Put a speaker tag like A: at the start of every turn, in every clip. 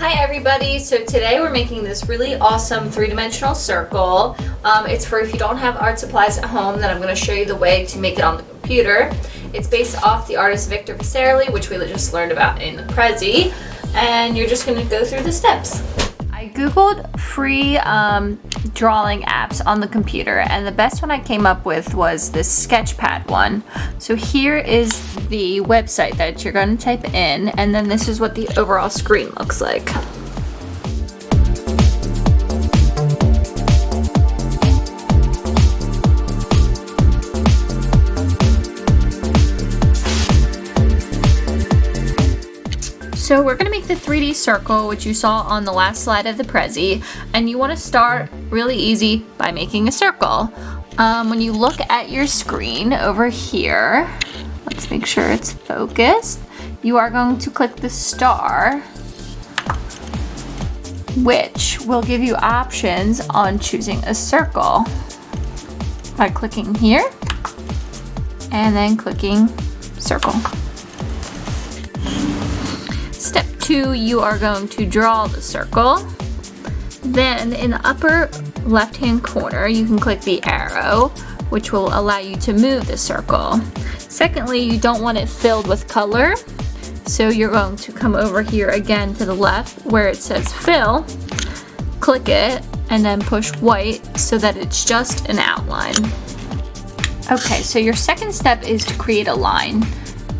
A: Hi everybody, so today we're making this really awesome three-dimensional circle. It's for if you don't have art supplies at home, then I'm going to show you the way to make it on the computer. It's based off the artist Victor Vasarely, which we just learned about in the Prezi, and you're just going to go through the steps. I googled free drawing apps on the computer, and the best one I came up with was this Sketchpad one. So here is the website that you're going to type in, and then this is what the overall screen looks like. So we're going to make the 3D circle, which you saw on the last slide of the Prezi, and you want to start really easy by making a circle. When you look at your screen over here, let's make sure it's focused, you are going to click the star, which will give you options on choosing a circle by clicking here and then clicking circle. Step 2, you are going to draw the circle. Then in the upper left hand corner, you can click the arrow, which will allow you to move the circle. Secondly, you don't want it filled with color, so you're going to come over here again to the left where it says fill, click it, and then push white so that it's just an outline. Okay, so your second step is to create a line.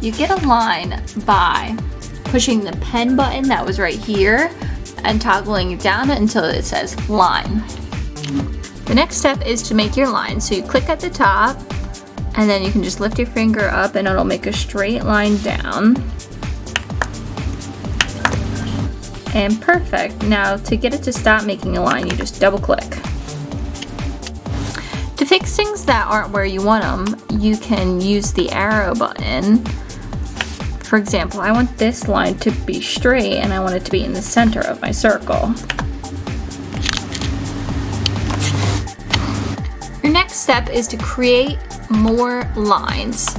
A: You get a line by pushing the pen button that was right here and toggling it down until it says line. The next step is to make your line. So you click at the top and then you can just lift your finger up and it'll make a straight line down. And perfect. Now to get it to stop making a line, you just double click. To fix things that aren't where you want them, you can use the arrow button. For example, I want this line to be straight and I want it to be in the center of my circle. Your next step is to create more lines,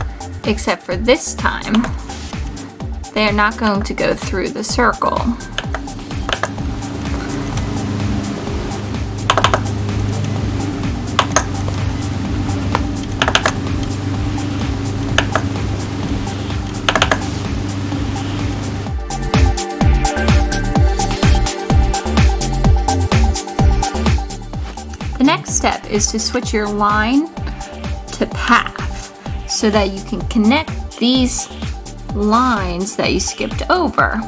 A: except for this time, they are not going to go through the circle. The next step is to switch your line to path so that you can connect these lines that you skipped over.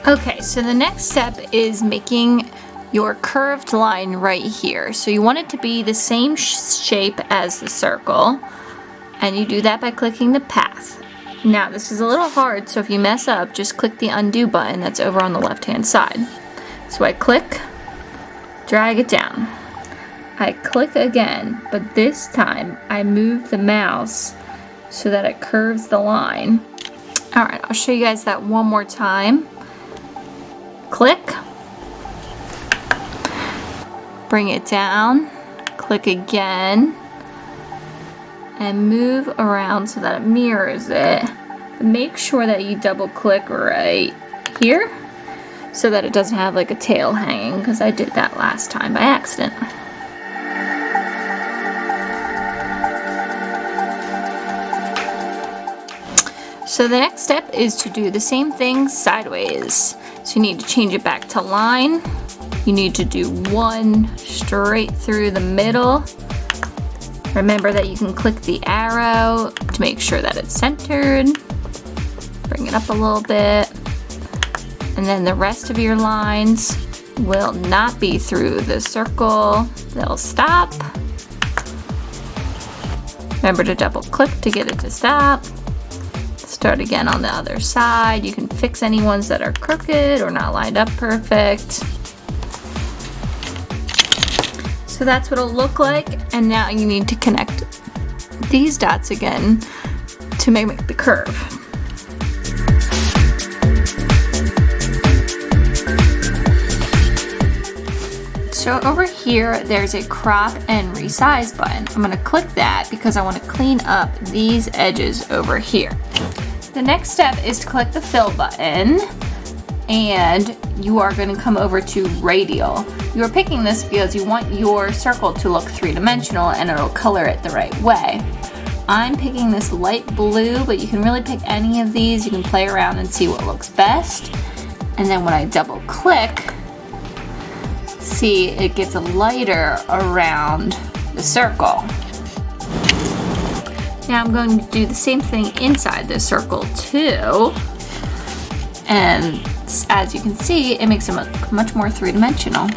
A: Okay, so the next step is making your curved line right here. So you want it to be the same shape as the circle, and you do that by clicking the path. Now this is a little hard, so if you mess up, just click the undo button that's over on the left hand side. So I click, drag it down. I click again, but this time I move the mouse so that it curves the line. Alright, I'll show you guys that one more time. Click, bring it down, click again, and move around so that it mirrors it. Make sure that you double click right here so that it doesn't have like a tail hanging, because I did that last time by accident. So the next step is to do the same thing sideways. So you need to change it back to line. You need to do one straight through the middle. Remember that you can click the arrow to make sure that it's centered. Bring it up a little bit. And then the rest of your lines will not be through the circle. They'll stop. Remember to double click to get it to stop. Start again on the other side. You can fix any ones that are crooked or not lined up perfect. So that's what it'll look like, and now you need to connect these dots again to make the curve. So over here, there's a crop and resize button. I'm gonna click that because I wanna clean up these edges over here. The next step is to click the fill button and you are going to come over to radial. You are picking this because you want your circle to look three-dimensional and it'll color it the right way. I'm picking this light blue, but you can really pick any of these. You can play around and see what looks best. And then when I double click, see it gets lighter around the circle. Now I'm going to do the same thing inside the circle too. And as you can see, it makes it much more three-dimensional.